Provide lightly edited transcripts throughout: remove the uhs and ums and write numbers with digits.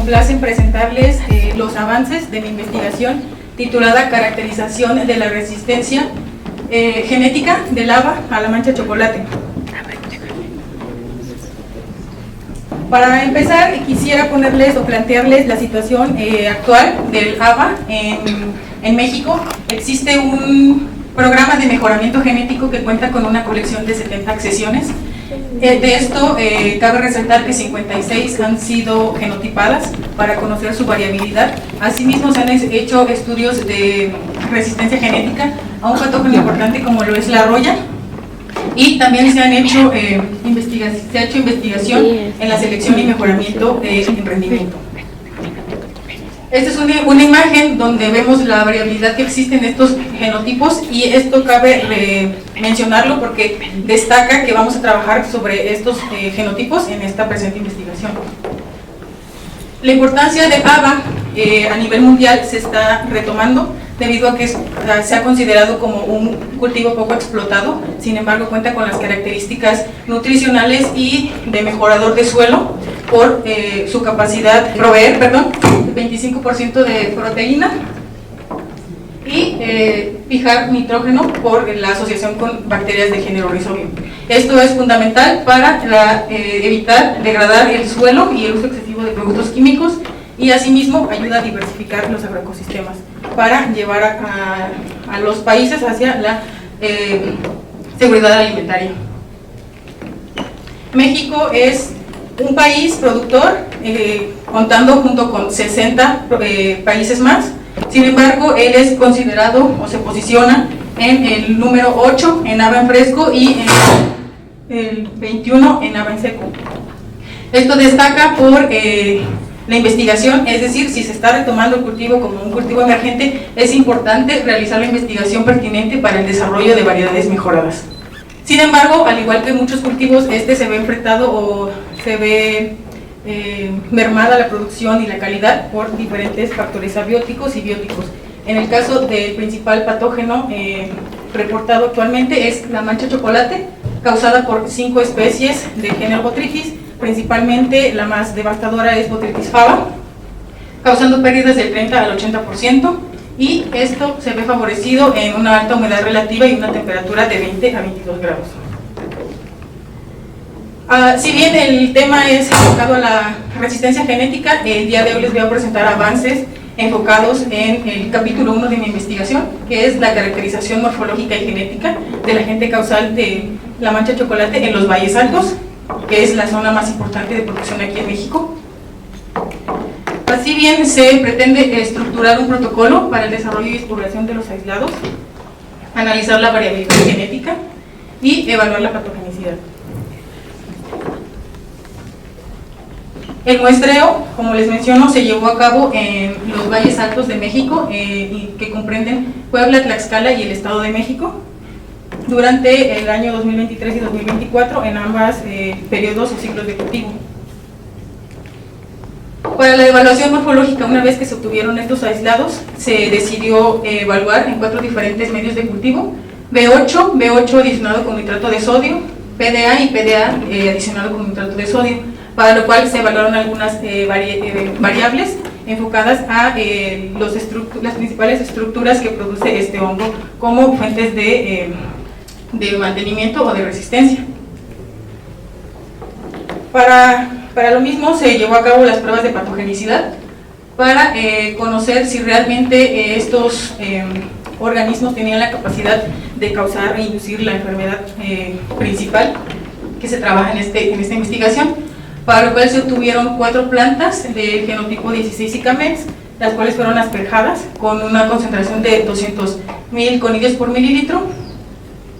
complace presentarles los avances de mi investigación titulada Caracterización de la resistencia genética del haba a la mancha de chocolate. Para empezar, quisiera ponerles o plantearles la situación actual del haba en México. Existe un programa de mejoramiento genético que cuenta con una colección de 70 accesiones. De esto, cabe resaltar que 56 han sido genotipadas para conocer su variabilidad. Asimismo, se han hecho estudios de resistencia genética a un patógeno importante como lo es la roya, y también se han hecho investigación en la selección y mejoramiento en rendimiento. Esta es una imagen donde vemos la variabilidad que existe en estos genotipos, y esto cabe mencionarlo porque destaca que vamos a trabajar sobre estos genotipos en esta presente investigación. La importancia del haba a nivel mundial se está retomando debido a que se ha considerado como un cultivo poco explotado. Sin embargo, cuenta con las características nutricionales y de mejorador de suelo por su capacidad de proveer, 25% de proteína y fijar nitrógeno por la asociación con bacterias de género Rhizobium. Esto es fundamental para evitar degradar el suelo y el uso excesivo de productos químicos, y asimismo ayuda a diversificar los agroecosistemas para llevar a los países hacia la seguridad alimentaria. México es un país productor, contando junto con 60 países más. Sin embargo, él es considerado o se posiciona en el número 8 en haba en fresco y en el 21 en haba en seco. Esto destaca por la investigación, es decir, si se está retomando el cultivo como un cultivo emergente, es importante realizar la investigación pertinente para el desarrollo de variedades mejoradas. Sin embargo, al igual que muchos cultivos, se ve enfrentado o se ve mermada la producción y la calidad por diferentes factores abióticos y bióticos. En el caso del principal patógeno reportado actualmente es la mancha de chocolate, causada por 5 especies de género Botrytis. Principalmente la más devastadora es Botrytis faba, causando pérdidas del 30 al 80%, y esto se ve favorecido en una alta humedad relativa y una temperatura de 20 a 22 grados. Si bien el tema es enfocado a la resistencia genética, el día de hoy les voy a presentar avances enfocados en el capítulo 1 de mi investigación, que es la caracterización morfológica y genética del agente causal de la mancha de chocolate en los valles altos, que es la zona más importante de producción aquí en México. Así bien, se pretende estructurar un protocolo para el desarrollo y exploración de los aislados, analizar la variabilidad genética y evaluar la patogenicidad. El muestreo, como les menciono, se llevó a cabo en los valles altos de México, que comprenden Puebla, Tlaxcala y el Estado de México, durante el año 2023 y 2024 en ambas periodos o ciclos de cultivo. Para la evaluación morfológica, una vez que se obtuvieron estos aislados, se decidió evaluar en 4 diferentes medios de cultivo: B8 adicionado con nitrato de sodio, PDA y PDA adicionado con nitrato de sodio, para lo cual se evaluaron algunas variables enfocadas a las principales estructuras que produce este hongo como fuentes de mantenimiento o de resistencia. Para lo mismo se llevó a cabo las pruebas de patogenicidad para conocer si realmente estos organismos tenían la capacidad de causar e inducir la enfermedad principal que se trabaja en esta investigación, para lo cual se obtuvieron 4 plantas del genotipo 16 Icamex, las cuales fueron asperjadas con una concentración de 200.000 conidios por mililitro,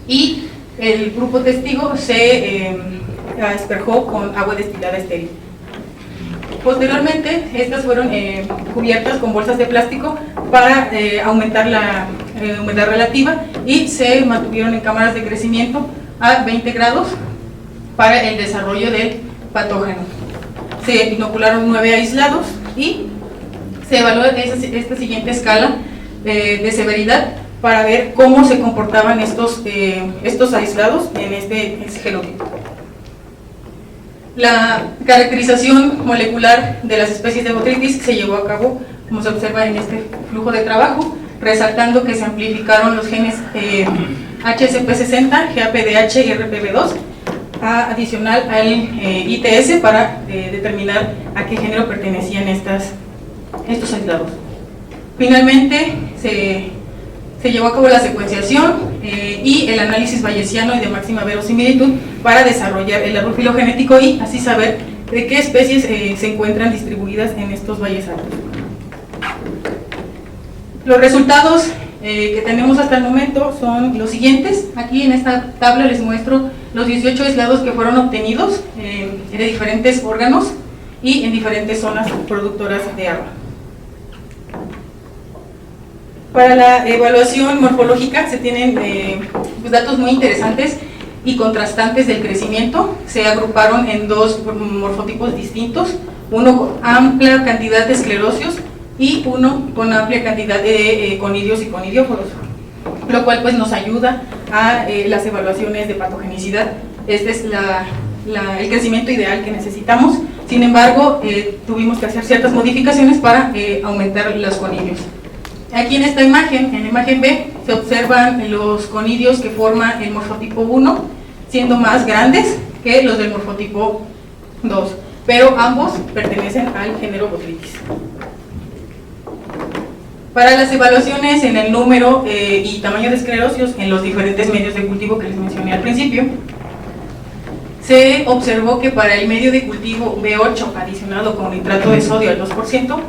y el grupo testigo se asperjó con agua destilada estéril. Posteriormente, estas fueron cubiertas con bolsas de plástico para aumentar la humedad relativa, y se mantuvieron en cámaras de crecimiento a 20 grados para el desarrollo del patógeno. Se inocularon 9 aislados y se evaluó esta siguiente escala de severidad para ver cómo se comportaban estos aislados en este genotipo. La caracterización molecular de las especies de botrytis se llevó a cabo, como se observa en este flujo de trabajo, resaltando que se amplificaron los genes HSP60, GAPDH y RPB2, adicional al ITS para determinar a qué género pertenecían estos aislados. Finalmente se llevó a cabo la secuenciación y el análisis bayesiano y de máxima verosimilitud para desarrollar el árbol filogenético y así saber de qué especies se encuentran distribuidas en estos valles altos. Los resultados que tenemos hasta el momento son los siguientes. Aquí en esta tabla les muestro los 18 aislados que fueron obtenidos de diferentes órganos y en diferentes zonas productoras de agua. Para la evaluación morfológica se tienen datos muy interesantes y contrastantes del crecimiento. Se agruparon en dos morfotipos distintos, uno con amplia cantidad de esclerosios y uno con amplia cantidad de conidios y conidióforos, lo cual pues nos ayuda a las evaluaciones de patogenicidad. Este es el crecimiento ideal que necesitamos. Sin embargo, tuvimos que hacer ciertas modificaciones para aumentar los conidios. Aquí en esta imagen, en la imagen B, se observan los conidios que forman el morfotipo 1, siendo más grandes que los del morfotipo 2, pero ambos pertenecen al género Botrytis. Para las evaluaciones en el número y tamaño de esclerosios en los diferentes medios de cultivo que les mencioné al principio, se observó que para el medio de cultivo B8 adicionado con nitrato de sodio al 2%,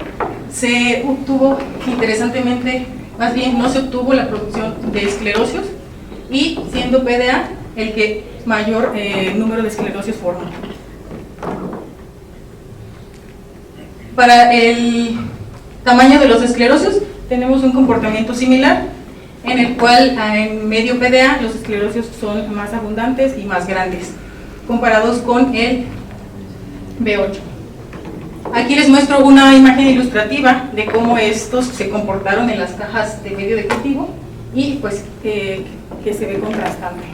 se obtuvo, interesantemente, más bien no se obtuvo la producción de esclerosios y siendo PDA el que mayor número de esclerosios forma. Para el tamaño de los esclerosios tenemos un comportamiento similar en el cual en medio PDA los esclerosios son más abundantes y más grandes comparados con el B8. Aquí les muestro una imagen ilustrativa de cómo estos se comportaron en las cajas de medio de cultivo y pues que se ve contrastante.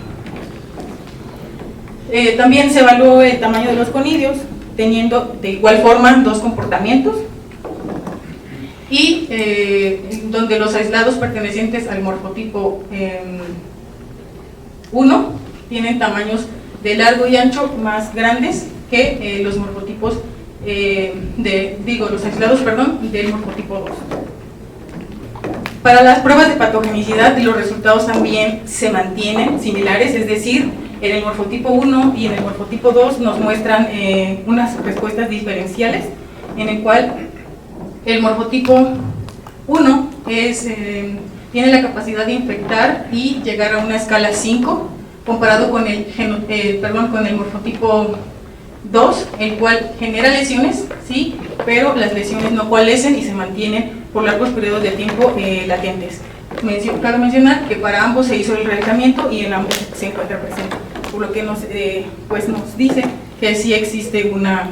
También se evaluó el tamaño de los conidios, teniendo de igual forma dos comportamientos y donde los aislados pertenecientes al morfotipo 1 tienen tamaños de largo y ancho más grandes que los morfotipos los aislados, del morfotipo 2. Para las pruebas de patogenicidad los resultados también se mantienen similares, es decir, en el morfotipo 1 y en el morfotipo 2 nos muestran unas respuestas diferenciales, en el cual el morfotipo 1 tiene la capacidad de infectar y llegar a una escala 5, comparado con el morfotipo 2, el cual genera lesiones, sí, pero las lesiones no coalescen y se mantienen por largos periodos de tiempo latentes. Cabe mencionar que para ambos se hizo el realizamiento y en ambos se encuentra presente, por lo que nos dice que sí existe una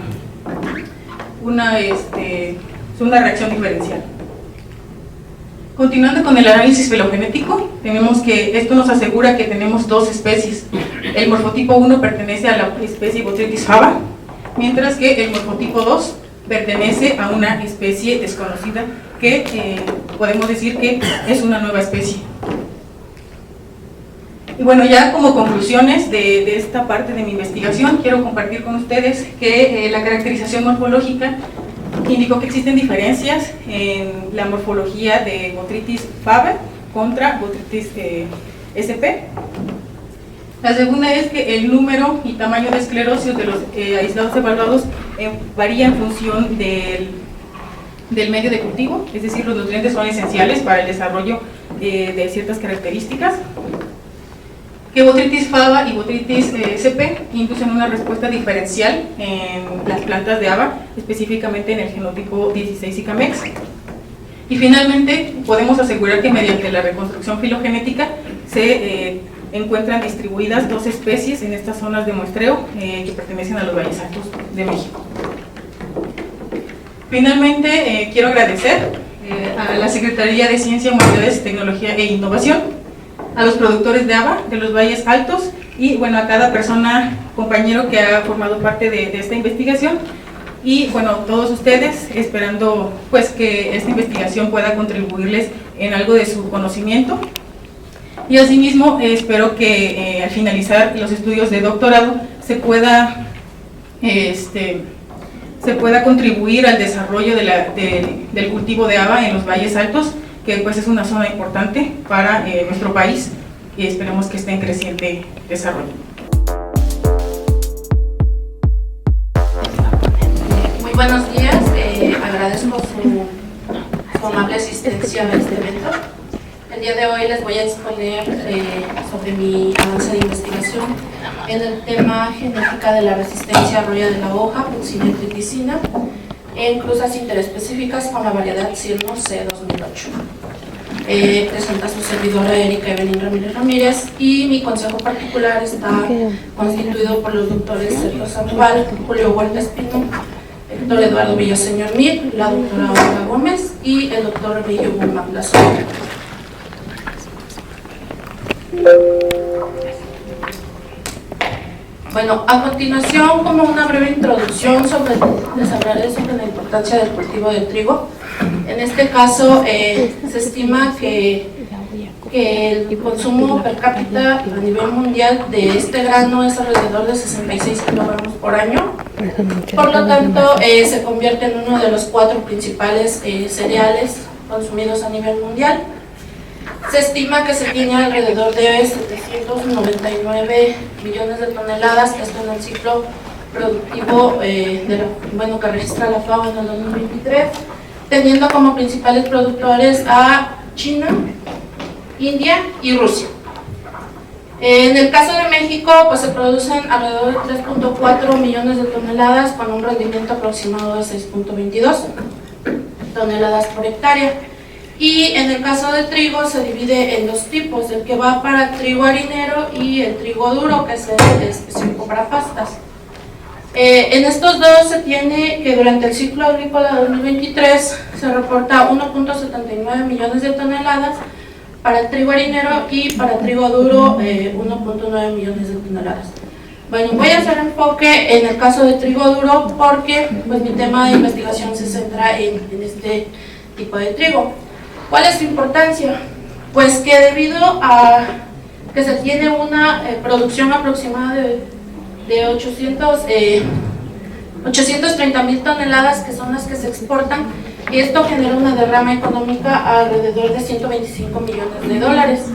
reacción diferencial. Continuando con el análisis filogenético, tenemos que esto nos asegura que tenemos dos especies. El morfotipo 1 pertenece a la especie Botrytis faba, mientras que el morfotipo 2 pertenece a una especie desconocida que podemos decir que es una nueva especie. Y bueno, ya como conclusiones de esta parte de mi investigación, quiero compartir con ustedes que la caracterización morfológica indicó que existen diferencias en la morfología de Botrytis faba contra Botrytis sp. La segunda es que el número y tamaño de esclerosios de los aislados evaluados varía en función del medio de cultivo, es decir, los nutrientes son esenciales para el desarrollo de ciertas características. Que Botrytis faba y Botrytis sp inducen una respuesta diferencial en las plantas de haba, específicamente en el genotipo 16 y Camex. Y finalmente, podemos asegurar que mediante la reconstrucción filogenética se encuentran distribuidas dos especies en estas zonas de muestreo que pertenecen a los valles altos de México. Finalmente, quiero agradecer a la Secretaría de Ciencia, Humanidades, Tecnología e Innovación a los productores de haba de los valles altos y bueno, a cada persona, compañero que ha formado parte de esta investigación. Y bueno, todos ustedes esperando pues que esta investigación pueda contribuirles en algo de su conocimiento. Y asimismo espero que al finalizar los estudios de doctorado se pueda contribuir al desarrollo del cultivo de haba en los valles altos, que pues es una zona importante para nuestro país y esperemos que esté en creciente desarrollo. Muy buenos días, agradezco su amable asistencia a este evento. El día de hoy les voy a exponer sobre mi avance de investigación en el tema genética de la resistencia a roya de la hoja, Buccina y triticina, en cruzas interespecíficas con la variedad Cirno C2008. Presenta su servidora Erika Evelyn Ramírez Ramírez y mi consejo particular está constituido por los doctores Sergio Sandoval, Julio Huerta Espino, el doctor Eduardo Villaseñor Mir, la doctora Olga Gómez y el doctor Bello Guzmán Lazo. Bueno, a continuación, como una breve introducción les hablaré sobre la importancia del cultivo del trigo. En este caso, se estima que el consumo per cápita a nivel mundial de este grano es alrededor de 66 kilogramos por año. Por lo tanto, se convierte en uno de los 4 principales cereales consumidos a nivel mundial. Se estima que se tiene alrededor de 799 millones de toneladas, esto en el ciclo productivo que registra la FAO en el 2023, teniendo como principales productores a China, India y Rusia. En el caso de México, pues se producen alrededor de 3.4 millones de toneladas con un rendimiento aproximado de 6.22 toneladas por hectárea. Y en el caso del trigo se divide en 2 tipos, el que va para trigo harinero y el trigo duro, que es el específico para pastas. En estos dos se tiene que durante el ciclo agrícola 2023 se reporta 1.79 millones de toneladas para el trigo harinero y para el trigo duro 1.9 millones de toneladas. Bueno, voy a hacer enfoque en el caso de trigo duro porque pues, mi tema de investigación se centra en este tipo de trigo. ¿Cuál es su importancia? Pues que debido a que se tiene una producción aproximada de 830,000 toneladas, que son las que se exportan, y esto genera una derrama económica alrededor de 125 millones de dólares.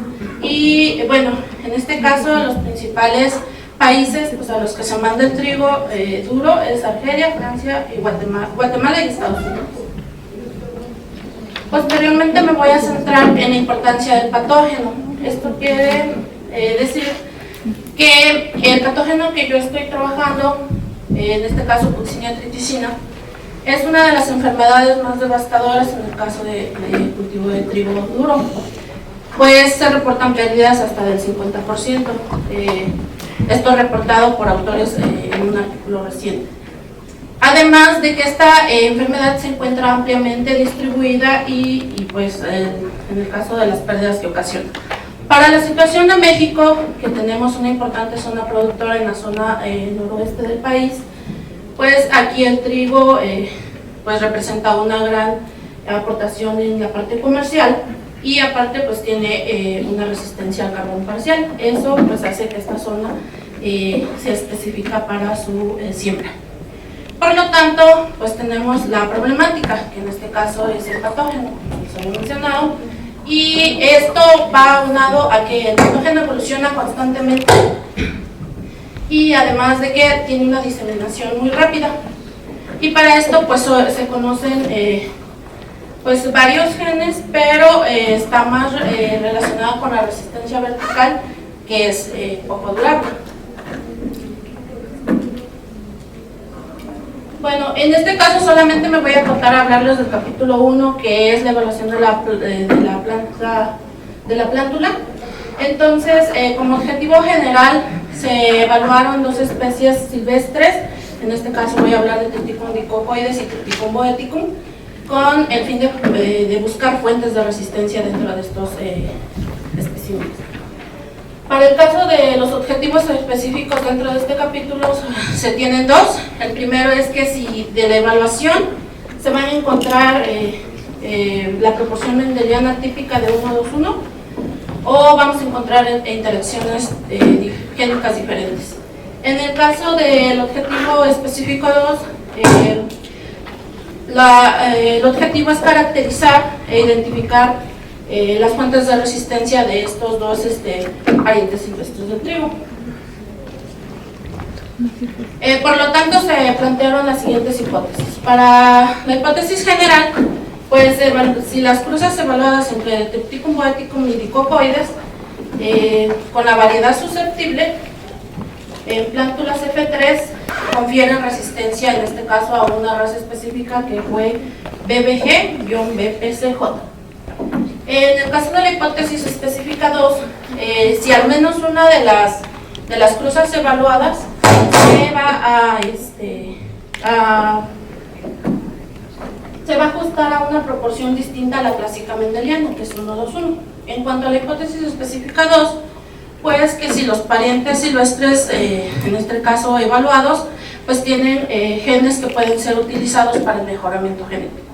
Y bueno, en este caso los principales países pues, a los que se manda el trigo duro es Argelia, Francia y Guatemala y Estados Unidos. Posteriormente me voy a centrar en la importancia del patógeno. Esto quiere decir que el patógeno que yo estoy trabajando, en este caso Buccina triticina, es una de las enfermedades más devastadoras en el caso de cultivo de trigo duro, pues se reportan pérdidas hasta del 50%. Esto reportado por autores en un artículo reciente. Además de que esta enfermedad se encuentra ampliamente distribuida y pues en el caso de las pérdidas que ocasiona. Para la situación de México, que tenemos una importante zona productora en la zona noroeste del país, pues aquí el trigo pues representa una gran aportación en la parte comercial y aparte pues tiene una resistencia al carbón parcial. Eso pues hace que esta zona sea específica para su siembra. Por lo tanto, pues tenemos la problemática, que en este caso es el patógeno, como se ha mencionado, y esto va aunado a que el patógeno evoluciona constantemente y además de que tiene una diseminación muy rápida. Y para esto pues se conocen pues varios genes, pero está más relacionado con la resistencia vertical, que es poco durable. Bueno, en este caso solamente me voy a contar a hablarles del capítulo 1, que es la evaluación de la plántula. Entonces, como objetivo general, se evaluaron 2 especies silvestres. En este caso voy a hablar de Triticum dicocoides y Triticum boeticum, con el fin de buscar fuentes de resistencia dentro de estos especímenes. Para el caso de los objetivos específicos dentro de este capítulo se tienen dos. El primero es que si de la evaluación se van a encontrar la proporción mendeliana típica de 1-2-1 o vamos a encontrar interacciones génicas diferentes. En el caso del objetivo específico 2, el objetivo es caracterizar e identificar las fuentes de resistencia de estos dos parientes silvestres del trigo. Por lo tanto, se plantearon las siguientes hipótesis. Para la hipótesis general, pues si las cruzas evaluadas entre Tripticum boeticum y Dicocoides con la variedad susceptible en plántulas F3 confieren resistencia, en este caso a una raza específica que fue BBG-BPCJ. En el caso de la hipótesis específica 2, si al menos una de las cruzas evaluadas se va a ajustar a una proporción distinta a la clásica mendeliana, que es 1-2-1. En cuanto a la hipótesis específica 2, pues que si los parientes silvestres, en este caso evaluados, pues tienen genes que pueden ser utilizados para el mejoramiento genético.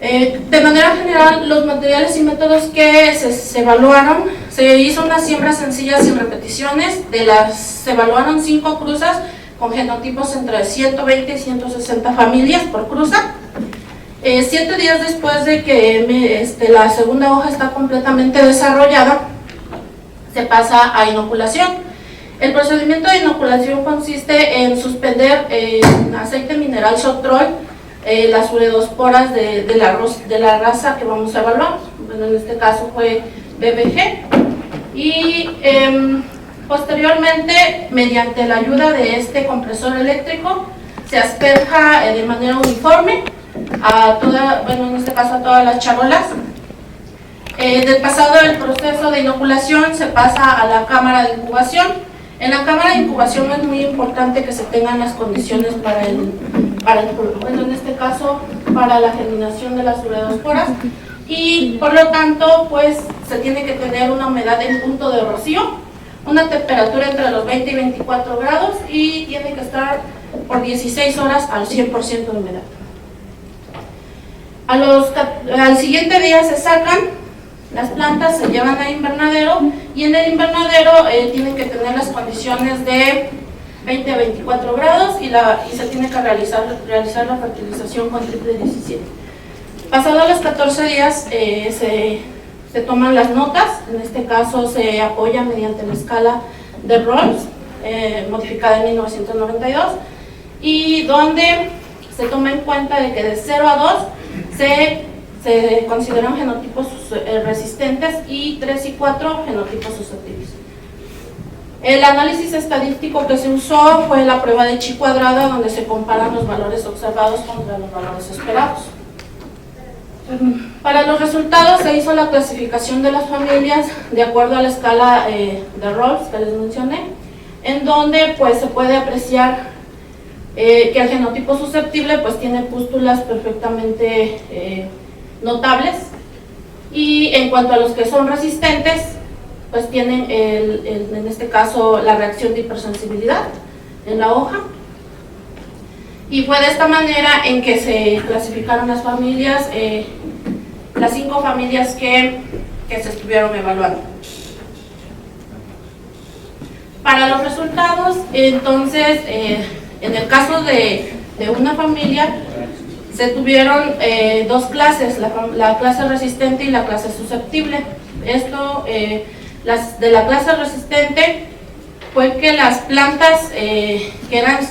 De manera general, los materiales y métodos que se evaluaron, se hizo una siembra sencilla sin repeticiones, se evaluaron 5 cruzas con genotipos entre 120 y 160 familias por cruza. 7 días después de que la segunda hoja está completamente desarrollada, se pasa a inoculación. El procedimiento de inoculación consiste en suspender en aceite mineral Sotrol las uredosporas de la raza que vamos a evaluar. Bueno, en este caso fue BBG. Y posteriormente, mediante la ayuda de este compresor eléctrico, se asperja de manera uniforme a en este caso a todas las charolas. Del pasado el proceso de inoculación se pasa a la cámara de incubación. En la cámara de incubación es muy importante que se tengan las condiciones en este caso para la germinación de las uredosporas, y por lo tanto pues se tiene que tener una humedad en punto de rocío, una temperatura entre los 20 y 24 grados y tiene que estar por 16 horas al 100% de humedad. Al siguiente día se sacan las plantas, se llevan a invernadero y en el invernadero tienen que tener las condiciones de 20 a 24 grados y se tiene que realizar la fertilización con triple 17. Pasados los 14 días se toman las notas, en este caso se apoya mediante la escala de Rolls, modificada en 1992, y donde se toma en cuenta de que de 0 a 2 se consideran genotipos resistentes y 3 y 4 genotipos susceptibles. El análisis estadístico que se usó fue la prueba de chi cuadrada, donde se comparan los valores observados contra los valores esperados. Para los resultados se hizo la clasificación de las familias de acuerdo a la escala de Rolls que les mencioné, en donde pues se puede apreciar que el genotipo susceptible pues tiene pústulas perfectamente notables, y en cuanto a los que son resistentes pues tienen en este caso la reacción de hipersensibilidad en la hoja, y fue de esta manera en que se clasificaron las familias, las 5 familias que se estuvieron evaluando. Para los resultados, entonces, en el caso de una familia, se tuvieron 2 clases, la clase resistente y la clase susceptible. Esto, de la clase resistente, fue que las plantas que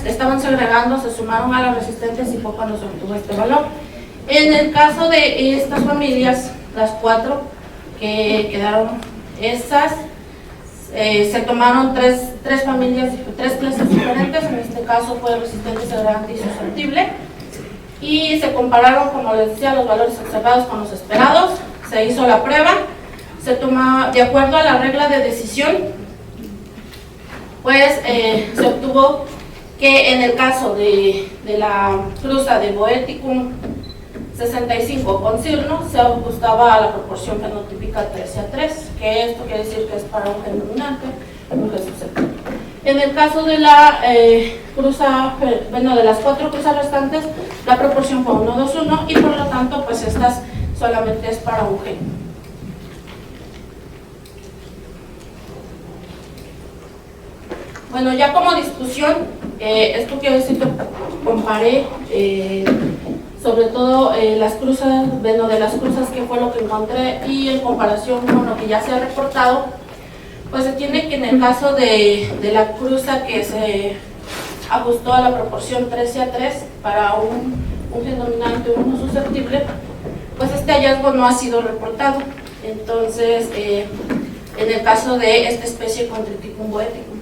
estaban segregando se sumaron a las resistentes y fue cuando se obtuvo este valor. En el caso de estas familias, las 4 que quedaron esas, se tomaron tres familias, 3 clases diferentes, en este caso fue resistente, segregante y susceptible, y se compararon, como les decía, los valores observados con los esperados. Se hizo la prueba, se toma de acuerdo a la regla de decisión, pues se obtuvo que en el caso de la cruza de Boeticum 65 con Cirno se ajustaba a la proporción fenotípica 13:3, que esto quiere decir que es para un gen dominante, un gen susceptible. En el caso de la de las 4 cruzas restantes, la proporción fue 1:2:1 y por lo tanto, pues estas solamente es para un gen. Bueno, ya como discusión, esto quiere decir que comparé sobre todo las cruzas, de las cruzas que fue lo que encontré y en comparación con lo que ya se ha reportado, pues se tiene que en el caso de la cruza que se ajustó a la proporción 13:3 para un gen dominante o uno susceptible, pues este hallazgo no ha sido reportado. Entonces, en el caso de esta especie con Triticum boeticum.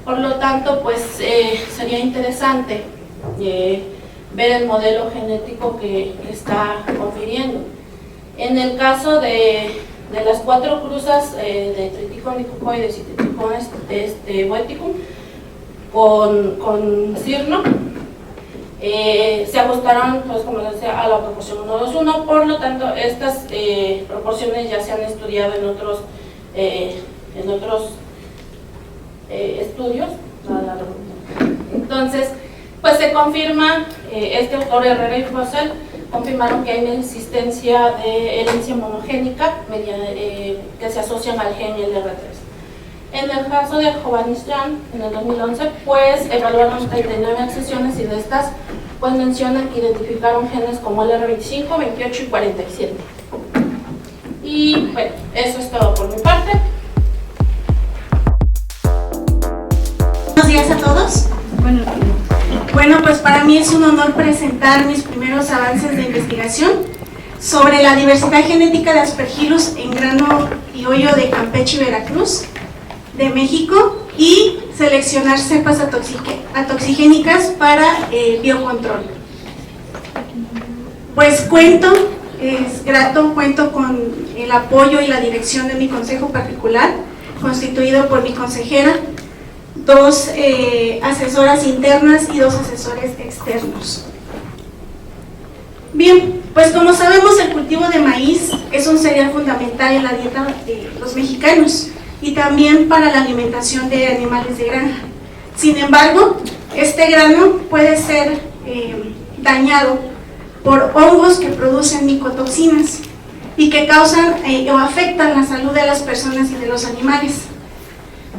Por lo tanto, pues sería interesante ver el modelo genético que está confiriendo. En el caso de las 4 cruzas de Triticum lycopoides y Triticum boeticum con Cirno, se ajustaron, pues como les decía, a la proporción 1:2:1, por lo tanto estas proporciones ya se han estudiado en otros estudios. Entonces, pues se confirma, este autor Herrera y Rosell confirmaron que hay una existencia de herencia monogénica que se asocian al gen LR3. En el caso de Hovhannissian, en el 2011, pues evaluaron 39 accesiones y de estas, pues mencionan que identificaron genes como LR25, 28 y 47. Y bueno, eso es todo por mi parte. Buenos días a todos. Bueno, pues para mí es un honor presentar mis primeros avances de investigación sobre la diversidad genética de Aspergillus en grano criollo de Campeche y Veracruz, de México, y seleccionar cepas atoxigénicas para biocontrol. Pues cuento con el apoyo y la dirección de mi consejo particular, constituido por mi consejera, 2 asesoras internas y 2 asesores externos. Bien, pues como sabemos, el cultivo de maíz es un cereal fundamental en la dieta de los mexicanos y también para la alimentación de animales de granja. Sin embargo, este grano puede ser dañado por hongos que producen micotoxinas y que causan o afectan la salud de las personas y de los animales.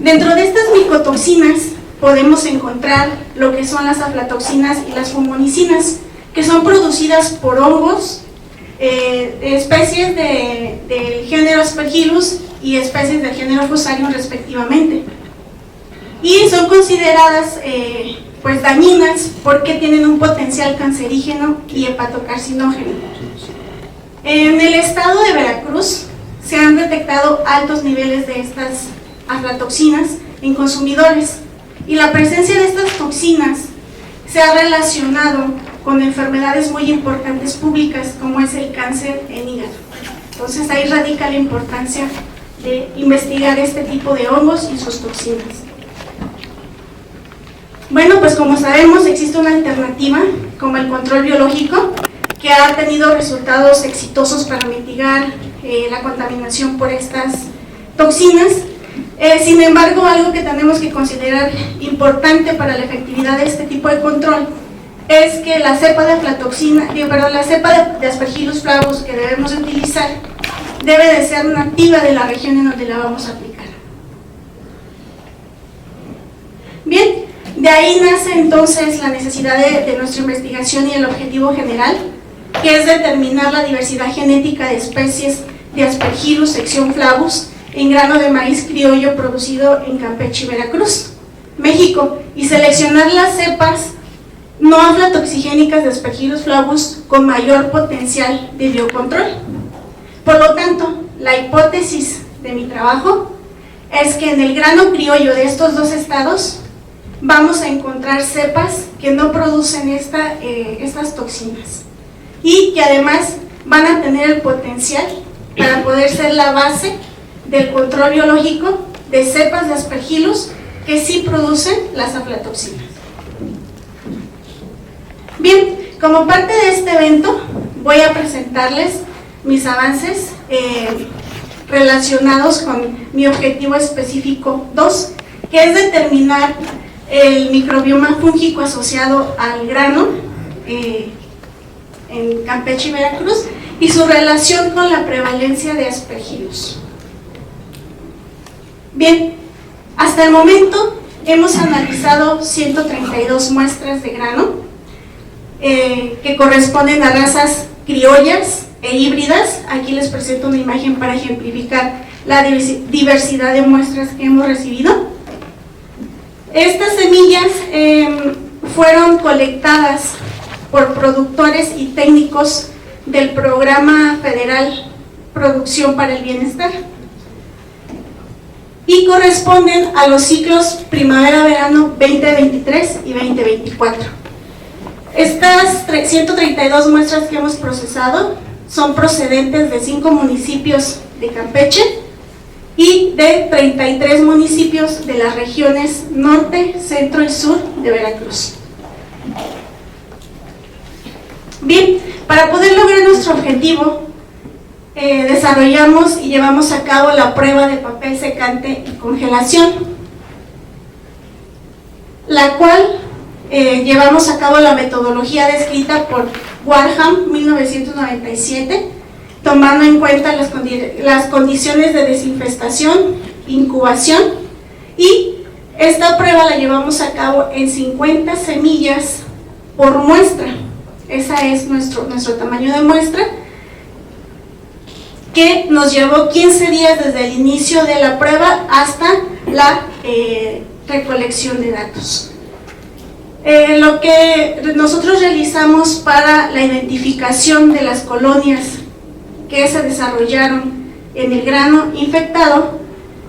Dentro de estas micotoxinas podemos encontrar lo que son las aflatoxinas y las fumonicinas, que son producidas por hongos, especies del género Aspergillus y especies del género Fusarium respectivamente. Y son consideradas pues dañinas porque tienen un potencial cancerígeno y hepatocarcinógeno. En el estado de Veracruz se han detectado altos niveles de estas aflatoxinas en consumidores y la presencia de estas toxinas se ha relacionado con enfermedades muy importantes públicas como es el cáncer en hígado. Entonces ahí radica la importancia de investigar este tipo de hongos y sus toxinas. Bueno, pues como sabemos existe una alternativa como el control biológico que ha tenido resultados exitosos para mitigar la contaminación por estas toxinas. Sin embargo, algo que tenemos que considerar importante para la efectividad de este tipo de control es que la cepa de la cepa de Aspergillus flavus que debemos utilizar debe de ser nativa de la región en donde la vamos a aplicar. Bien, de ahí nace entonces la necesidad de nuestra investigación y el objetivo general, que es determinar la diversidad genética de especies de Aspergillus sección flavus en grano de maíz criollo producido en Campeche y Veracruz, México, y seleccionar las cepas no aflatoxigénicas de Aspergillus flavus con mayor potencial de biocontrol. Por lo tanto, la hipótesis de mi trabajo es que en el grano criollo de estos 2 estados vamos a encontrar cepas que no producen estas toxinas y que además van a tener el potencial para poder ser la base del control biológico de cepas de Aspergillus que sí producen las aflatoxinas. Bien, como parte de este evento voy a presentarles mis avances relacionados con mi objetivo específico 2, que es determinar el microbioma fúngico asociado al grano en Campeche y Veracruz y su relación con la prevalencia de Aspergillus. Bien, hasta el momento hemos analizado 132 muestras de grano que corresponden a razas criollas e híbridas. Aquí les presento una imagen para ejemplificar la diversidad de muestras que hemos recibido. Estas semillas fueron colectadas por productores y técnicos del Programa Federal Producción para el Bienestar y corresponden a los ciclos primavera-verano 2023 y 2024. Estas 132 muestras que hemos procesado son procedentes de 5 municipios de Campeche y de 33 municipios de las regiones norte, centro y sur de Veracruz. Bien, para poder lograr nuestro objetivo, desarrollamos y llevamos a cabo la prueba de papel secante y congelación, la cual llevamos a cabo la metodología descrita por Warham 1997, tomando en cuenta las condiciones de desinfestación, incubación, y esta prueba la llevamos a cabo en 50 semillas por muestra. Ese es nuestro tamaño de muestra, que nos llevó 15 días desde el inicio de la prueba hasta la recolección de datos. Lo que nosotros realizamos para la identificación de las colonias que se desarrollaron en el grano infectado,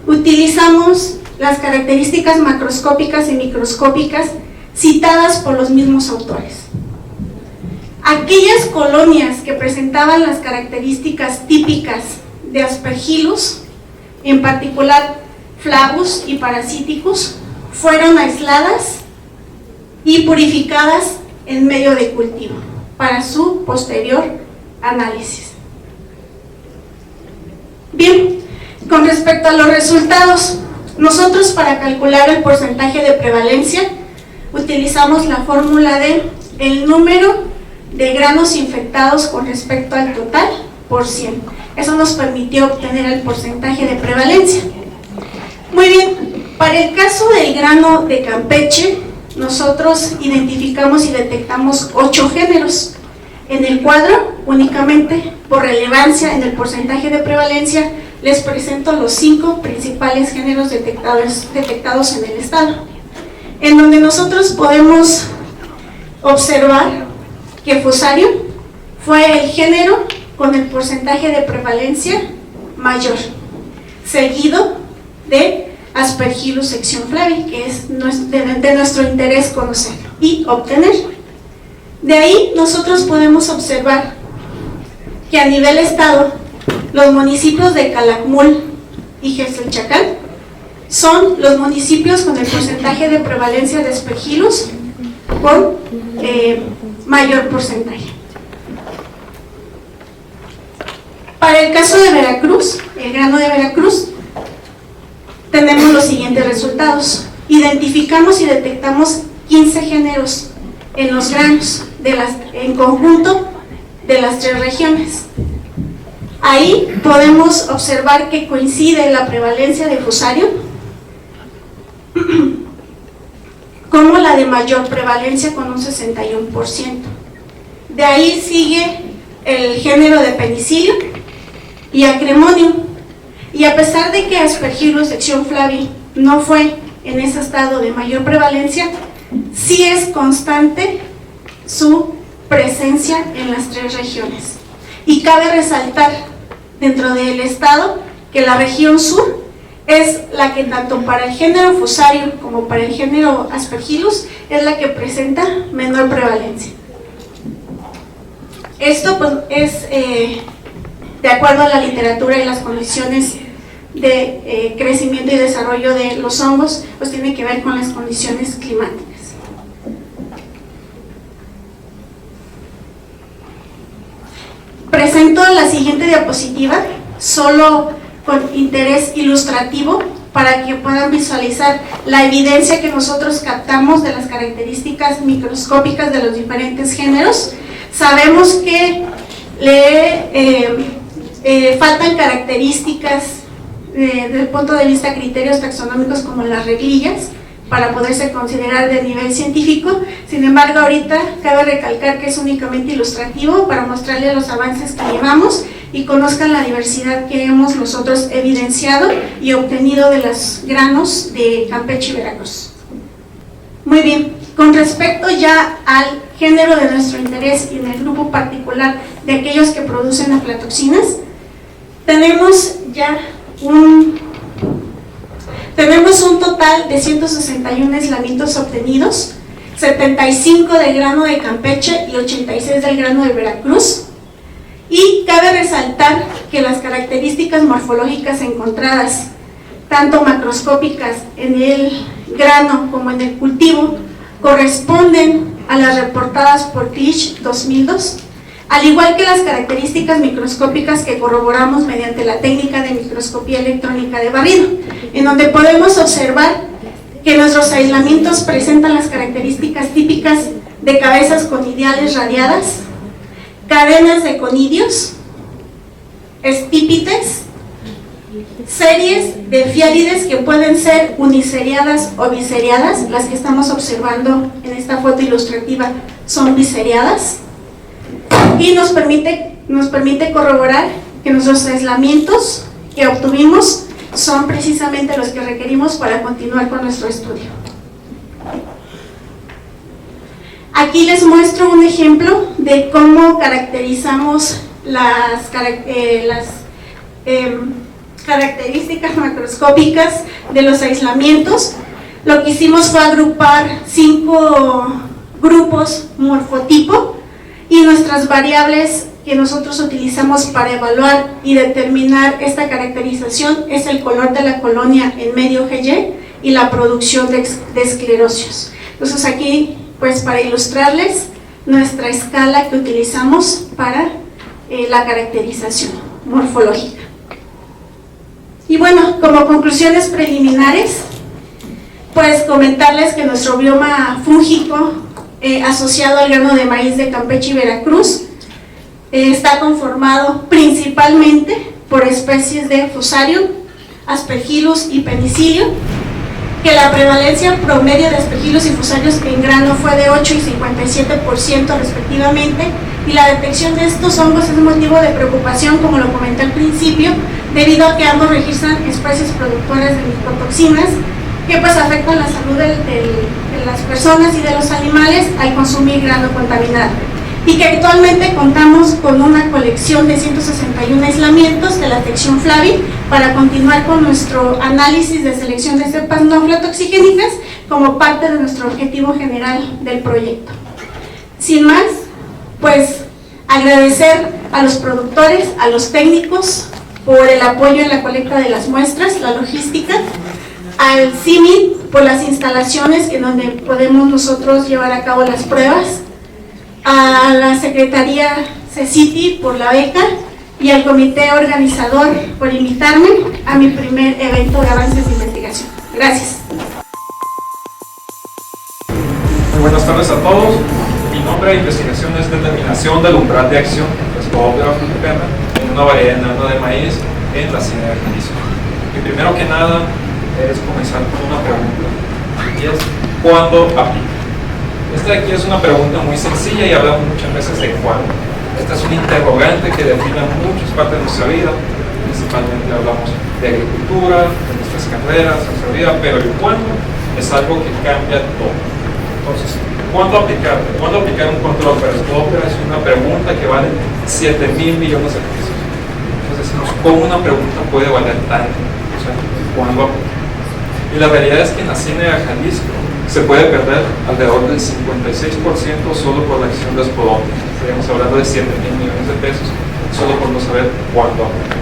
utilizamos las características macroscópicas y microscópicas citadas por los mismos autores. Aquellas colonias que presentaban las características típicas de Aspergillus, en particular Flavus y Parasiticus, fueron aisladas y purificadas en medio de cultivo para su posterior análisis. Bien, con respecto a los resultados, nosotros para calcular el porcentaje de prevalencia utilizamos la fórmula de el número de granos infectados con respecto al total por 100. Eso nos permitió obtener el porcentaje de prevalencia. Muy bien, para el caso del grano de Campeche, nosotros identificamos y detectamos 8 géneros. En el cuadro, únicamente por relevancia en el porcentaje de prevalencia, les presento los 5 principales géneros detectados en el estado, en donde nosotros podemos observar que Fusarium fue el género con el porcentaje de prevalencia mayor, seguido de Aspergillus sección flavi, que es de nuestro interés conocer y obtener. De ahí nosotros podemos observar que a nivel estado, los municipios de Calakmul y Jexelchacán son los municipios con el porcentaje de prevalencia de Aspergillus con mayor porcentaje. Para el caso de Veracruz, el grano de Veracruz, tenemos los siguientes resultados. Identificamos y detectamos 15 géneros en los granos en conjunto de las 3 regiones. Ahí podemos observar que coincide la prevalencia de Fusarium como la de mayor prevalencia con un 61%. De ahí sigue el género de Penicillium y Acremonium. Y a pesar de que Aspergillus sección flavi no fue en ese estado de mayor prevalencia, sí es constante su presencia en las 3 regiones. Y cabe resaltar dentro del estado que la región sur es la que tanto para el género Fusarium como para el género Aspergillus es la que presenta menor prevalencia. Esto pues es de acuerdo a la literatura y las condiciones de crecimiento y desarrollo de los hongos, pues tiene que ver con las condiciones climáticas. presento la siguiente diapositiva solo con interés ilustrativo para que puedan visualizar la evidencia que nosotros captamos de las características microscópicas de los diferentes géneros. Sabemos que faltan características desde el punto de vista de criterios taxonómicos como las reglillas para poderse considerar de nivel científico. Sin embargo, ahorita cabe recalcar que es únicamente ilustrativo para mostrarles los avances que llevamos y conozcan la diversidad que hemos nosotros evidenciado y obtenido de los granos de Campeche y Veracruz. Muy bien, con respecto ya al género de nuestro interés y en el grupo particular de aquellos que producen aflatoxinas, tenemos un total de 161 aislamientos obtenidos, 75 del grano de Campeche y 86 del grano de Veracruz. Y cabe resaltar que las características morfológicas encontradas, tanto macroscópicas en el grano como en el cultivo, corresponden a las reportadas por Clich 2002, al igual que las características microscópicas que corroboramos mediante la técnica de microscopía electrónica de barrido, en donde podemos observar que nuestros aislamientos presentan las características típicas de cabezas conidiales radiadas, cadenas de conidios, estípites, series de fialides que pueden ser uniseriadas o biseriadas. Las que estamos observando en esta foto ilustrativa son biseriadas, y nos permite corroborar que nuestros aislamientos que obtuvimos son precisamente los que requerimos para continuar con nuestro estudio. Aquí les muestro un ejemplo de cómo caracterizamos las características macroscópicas de los aislamientos. Lo que hicimos fue agrupar 5 grupos morfotipo, y nuestras variables que nosotros utilizamos para evaluar y determinar esta caracterización es el color de la colonia en medio GY y la producción de esclerosios. Entonces aquí, pues para ilustrarles nuestra escala que utilizamos para la caracterización morfológica. Y bueno, como conclusiones preliminares, pues comentarles que nuestro bioma fúngico asociado al grano de maíz de Campeche y Veracruz está conformado principalmente por especies de Fusarium, Aspergillus y Penicillium, que la prevalencia promedio de Aspergillus y Fusarium en grano fue de 8 y 57% respectivamente, y la detección de estos hongos es motivo de preocupación, como lo comenté al principio, debido a que ambos registran especies productoras de micotoxinas que pues afectan la salud de las personas y de los animales al consumir grano contaminado, y que actualmente contamos con una colección de 161 aislamientos de la sección Flavi para continuar con nuestro análisis de selección de cepas no aflatoxigénicas como parte de nuestro objetivo general del proyecto. Sin más, pues agradecer a los productores, a los técnicos por el apoyo en la colecta de las muestras, la logística, al CIMI por las instalaciones en donde podemos nosotros llevar a cabo las pruebas, a la Secretaría CECITI por la beca y al comité organizador por invitarme a mi primer evento de avances de investigación. Gracias. Muy buenas tardes a todos. Mi nombre de investigación es determinación del umbral de acción de Sphaerothera fructiferna en una variedad de grano de maíz en la Hacienda de Jalisco. Y primero que nada es comenzar con una pregunta, y es ¿cuándo aplica? Esta de aquí es una pregunta muy sencilla y hablamos muchas veces de cuándo. Esta es un interrogante que define muchas partes de nuestra vida, principalmente hablamos de agricultura, de nuestras carreras, de nuestra vida, pero el cuándo es algo que cambia todo. Entonces, ¿cuándo aplicar? ¿Cuándo aplicar un control ópera? Es una pregunta que vale 7.000 millones de pesos. Entonces decimos, ¿cómo una pregunta puede valer tanto? O sea, ¿cuándo aplicar? Y la realidad es que en la Hacienda de Jalisco se puede perder alrededor del 56% solo por la acción de Sphaerothera. Estaríamos hablando de 7.000 millones de pesos solo por no saber cuándo aplicar.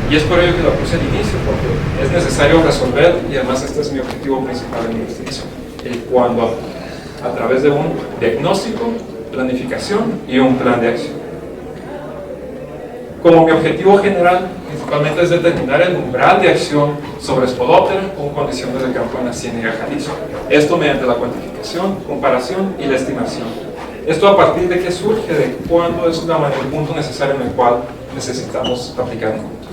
Y es por ello que la puse al inicio, porque es necesario resolver, y además este es mi objetivo principal en mi investigación, el cuándo aplicar, a través de un diagnóstico, planificación y un plan de acción. Como mi objetivo general, principalmente es determinar el umbral de acción sobre Spodoptera con condiciones de campo en la Ciénaga Jalisco. Esto mediante la cuantificación, comparación y la estimación. Esto a partir de que surge, de cuándo es el punto necesario en el cual necesitamos aplicar un punto.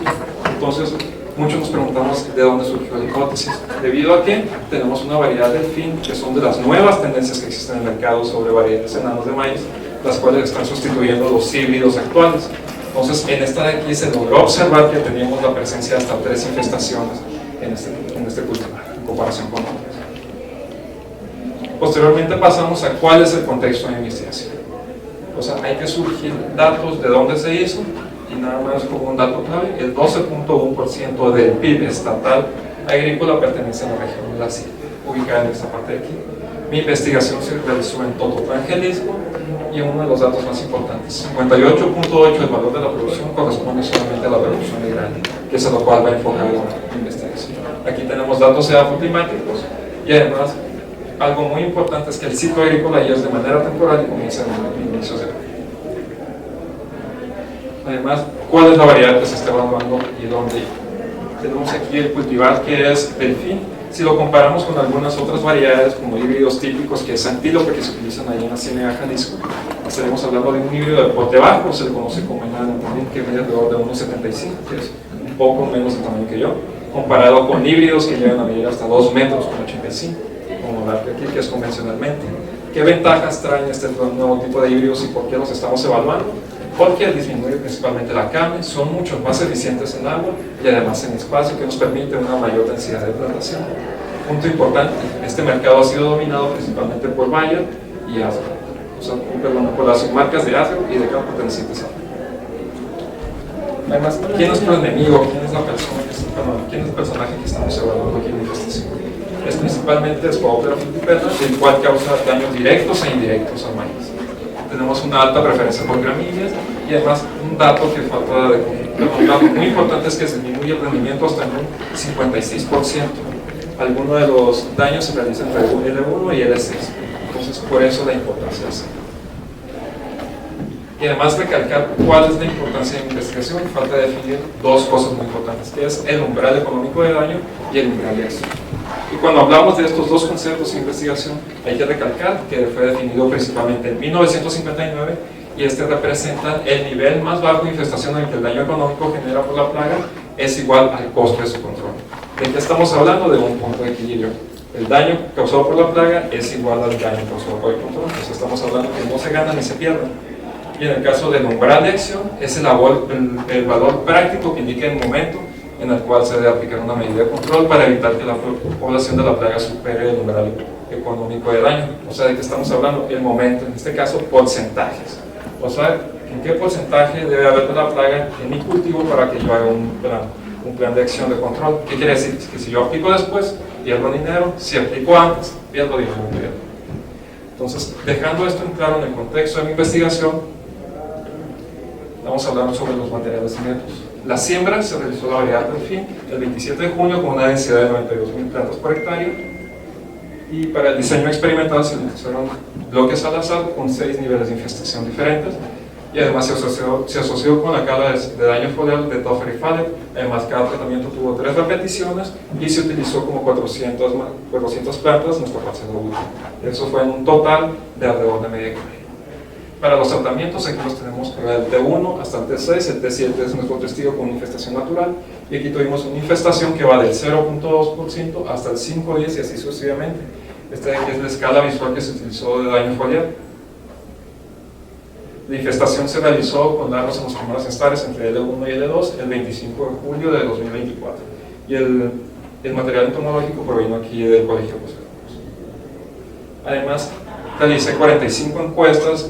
Entonces, muchos nos preguntamos de dónde surgió la hipótesis. Debido a que tenemos una variedad del fin, que son de las nuevas tendencias que existen en el mercado sobre variedades enanos de maíz, las cuales están sustituyendo los híbridos actuales. Entonces, en esta de aquí se logró observar que teníamos la presencia de hasta 3 infestaciones en este cultivar, en comparación con otros. Posteriormente pasamos a cuál es el contexto de investigación. O sea, hay que surgir datos de dónde se hizo, y nada más como un dato clave, el 12.1% del PIB estatal agrícola pertenece a la región de la Sierra, ubicada en esta parte de aquí. Mi investigación se realizó en Tototlán, Jalisco, y uno de los datos más importantes, 58.8% del valor de la producción corresponde solamente a la producción de grano, que es a lo cual va enfocada la investigación. Aquí tenemos datos edafoclimáticos y además algo muy importante es que el ciclo agrícola ya es de manera temporal y comienza en inicios de abril. Además, ¿cuál es la variedad que se está evaluando y dónde? Tenemos aquí el cultivar que es delfín. Si lo comparamos con algunas otras variedades como híbridos típicos, que es antílope, que se utilizan ahí en la Ciénaga Jalisco, estaremos hablando de un híbrido de pote bajo, se le conoce como enano también, que mide alrededor de 1,75, que es un poco menos de tamaño que yo, comparado con híbridos que llegan a medir hasta 2 metros con 85, como la de aquí, que es convencionalmente. ¿Qué ventajas traen este nuevo tipo de híbridos y por qué los estamos evaluando? Porque al disminuir principalmente la carne, son mucho más eficientes en agua y además en espacio, que nos permite una mayor densidad de plantación. Punto importante, este mercado ha sido dominado principalmente por Bayer y Asgard, o sea, por las marcas de Asgard y de campo pertenecientes a. Además, ¿quién es nuestro enemigo? ¿Quién es la persona quién es el personaje que estamos evaluando aquí en la infestación? Es principalmente Spodoptera fructiferna, el cual causa daños directos e indirectos al maíz. Tenemos una alta preferencia por gramíneas y además un dato que falta un dato muy importante es que se disminuye el rendimiento hasta en un 56%. Algunos de los daños se realizan entre L1 y L6, entonces por eso la importancia de hacerlo. Y además recalcar cuál es la importancia de la investigación, falta definir dos cosas muy importantes, que es el umbral económico de daño y el umbral de acción. Y cuando hablamos de estos dos conceptos de investigación, hay que recalcar que fue definido principalmente en 1959 y este representa el nivel más bajo de infestación en el que el daño económico generado por la plaga es igual al costo de su control. ¿De qué estamos hablando? De un punto de equilibrio. El daño causado por la plaga es igual al daño causado por el control, entonces estamos hablando que no se gana ni se pierde. Y en el caso del umbral de acción, es el valor práctico que indica el momento en el cual se debe aplicar una medida de control para evitar que la población de la plaga supere el umbral económico de daño. O sea, ¿de qué estamos hablando? El momento, en este caso, porcentajes. O sea, ¿en qué porcentaje debe haber de la plaga en mi cultivo para que yo haga un plan de acción de control? ¿Qué quiere decir? Que si yo aplico después, pierdo dinero; si aplico antes, pierdo dinero. Entonces, dejando esto en claro en el contexto de mi investigación, vamos a hablar sobre los materiales y métodos. La siembra se realizó la variedad delfín el 27 de junio con una densidad de 92.000 plantas por hectárea, y para el diseño experimental se utilizaron bloques al azar con 6 niveles de infestación diferentes, y además se asoció con la cala de daño foliar de Toffer y Fallet. Además, cada tratamiento tuvo 3 repeticiones y se utilizó como 400 plantas nuestro parcela útil. Eso fue en un total de alrededor de media hectárea. Para los tratamientos, aquí los tenemos del T1 hasta el T6, el T7 es nuestro testigo con infestación natural, y aquí tuvimos una infestación que va del 0.2% hasta el 5.10% y así sucesivamente. Esta de aquí es la escala visual que se utilizó de daño foliar. La infestación se realizó con larvas en los primeros estares entre L1 y L2 el 25 de julio de 2024, y el material entomológico provino aquí del Colegio de Botánicos. Además, realicé 45 encuestas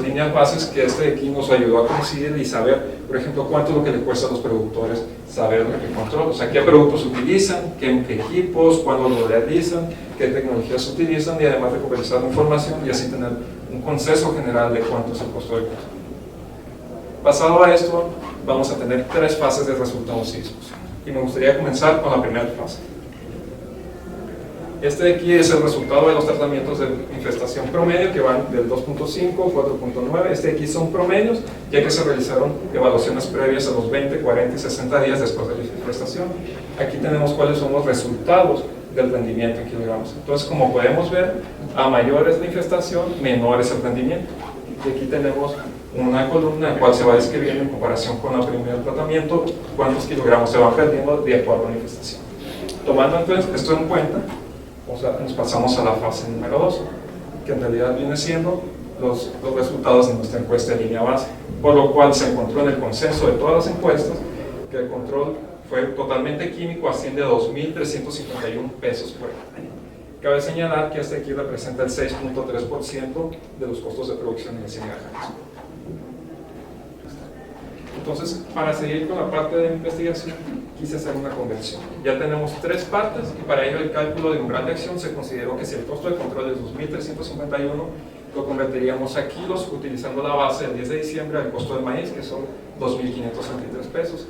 líneas bases, que este de aquí nos ayudó a conseguir y saber, por ejemplo, cuánto es lo que le cuesta a los productores saber lo que controlan, o sea, qué productos utilizan, qué equipos, cuándo lo realizan, qué tecnologías utilizan, y además recuperar información y así tener un consenso general de cuánto es el costo de control. Pasado a esto, vamos a tener 3 fases de resultados y discusión, y me gustaría comenzar con la primera fase. Este de aquí es el resultado de los tratamientos de infestación promedio que van del 2.5, 4.9. Este de aquí son promedios, ya que se realizaron evaluaciones previas a los 20, 40 y 60 días después de la infestación. Aquí tenemos cuáles son los resultados del rendimiento en kilogramos. Entonces, como podemos ver, a mayor es la infestación, menor es el rendimiento. Y aquí tenemos una columna en la cual se va describiendo en comparación con el primer tratamiento cuántos kilogramos se van perdiendo de acuerdo a la infestación. Tomando entonces esto en cuenta, nos pasamos a la fase número 2, que en realidad viene siendo los resultados de nuestra encuesta de línea base, por lo cual se encontró en el consenso de todas las encuestas que el control fue totalmente químico, asciende a 2.351 pesos por año. Cabe señalar que este aquí representa el 6.3% de los costos de producción en el CNA Jalisco. Entonces, para seguir con la parte de investigación, quise hacer una conversión. Ya tenemos 3 partes y para ello el cálculo de umbral de acción se consideró que si el costo de control es 2.351, lo convertiríamos a kilos utilizando la base del 10 de diciembre al costo del maíz, que son 2.563 pesos.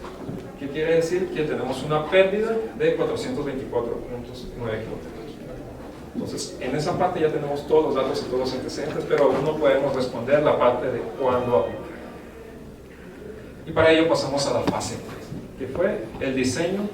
¿Qué quiere decir? Que tenemos una pérdida de 424.9 kilómetros. Entonces, en esa parte ya tenemos todos los datos y todos los antecedentes, pero aún no podemos responder la parte de cuándo aplicar. Y para ello pasamos a la fase 3, que fue el diseño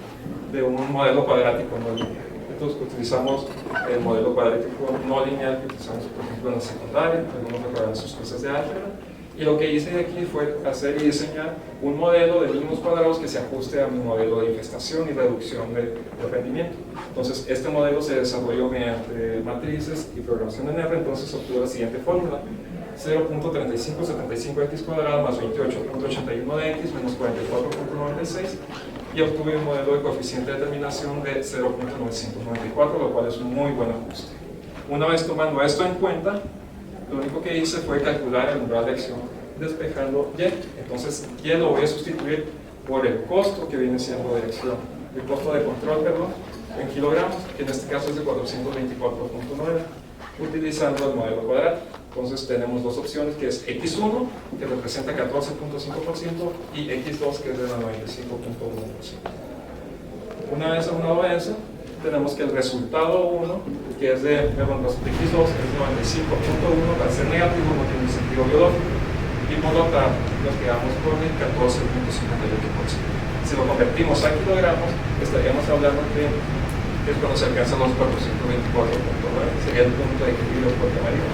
de un modelo cuadrático no lineal. Entonces utilizamos el modelo cuadrático no lineal que utilizamos, por ejemplo, en la secundaria, algunos recordarán sus clases de álgebra. Y lo que hice aquí fue hacer y diseñar un modelo de mínimos cuadrados que se ajuste a mi modelo de infestación y reducción de rendimiento. Entonces, este modelo se desarrolló mediante matrices y programación en R, entonces obtuve la siguiente fórmula: 0.3575x cuadrado más 28.81 de x menos 44.96, y obtuve un modelo de coeficiente de determinación de 0.994, lo cual es un muy buen ajuste. Una vez tomando esto en cuenta, lo único que hice fue calcular el umbral de acción despejando Y. Entonces, Y lo voy a sustituir por el costo que viene siendo de acción, el costo de control, perdón, en kilogramos, que en este caso es de 424.9, utilizando el modelo cuadrático. Entonces tenemos dos opciones, que es X1, que representa 14.5%, y X2, que es de la 95.1%. Una vez aunado a eso, tenemos que el resultado 1, que es de X2, es de 95.1, para ser negativo no tiene sentido biológico, y por lo tanto nos quedamos con el 14.58%. Si lo convertimos a kilogramos, estaríamos hablando que es cuando se alcanzan los 424.9, sería el punto de equilibrio fuerte marino.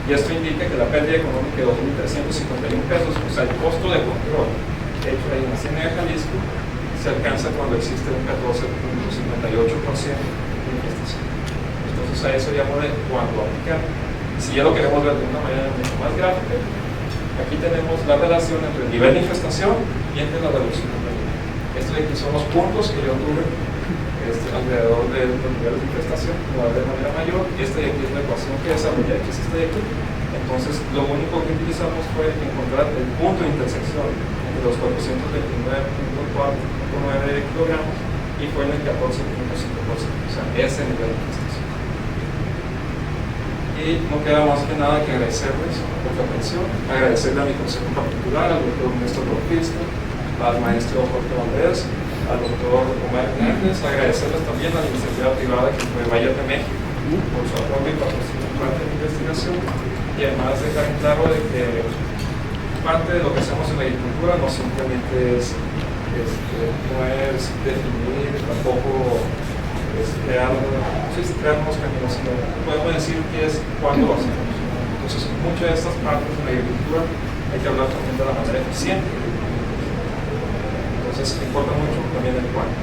Y esto indica que la pérdida económica de 2.351 pesos, o sea, el costo de control hecho ahí en la CNA Jalisco, se alcanza cuando existe un 14.58% de infestación. Entonces a eso llamo de cuándo aplicar. Si ya lo queremos ver de una manera mucho más gráfica, aquí tenemos la relación entre el nivel de infestación y entre la reducción de rendimiento. Estos de aquí son los puntos que yo tuve alrededor de los niveles de infestación, de manera mayor. Este de aquí es la ecuación que desarrollé, que es este de aquí. Entonces, lo único que utilizamos fue encontrar el punto de intersección entre los 429.9 kilogramos y fue en el 14.5%, o sea, ese nivel de infestación. Y no queda más que nada que agradecerles por su atención, agradecerle a mi consejo particular, al doctor Néstor Bautista, al maestro Jorge Valdés, al doctor Omar Hernández, agradecerles también a la iniciativa privada que fue Bayer de México por su apoyo y patrocinio parte de la investigación, y además dejar claro de que parte de lo que hacemos en la agricultura no simplemente es definir, tampoco es crear nuevos caminos, sino podemos decir que es cuándo lo hacemos. Entonces, muchas de estas partes de la agricultura hay que hablar también de la manera eficiente. Entonces, importa mucho también el cuándo.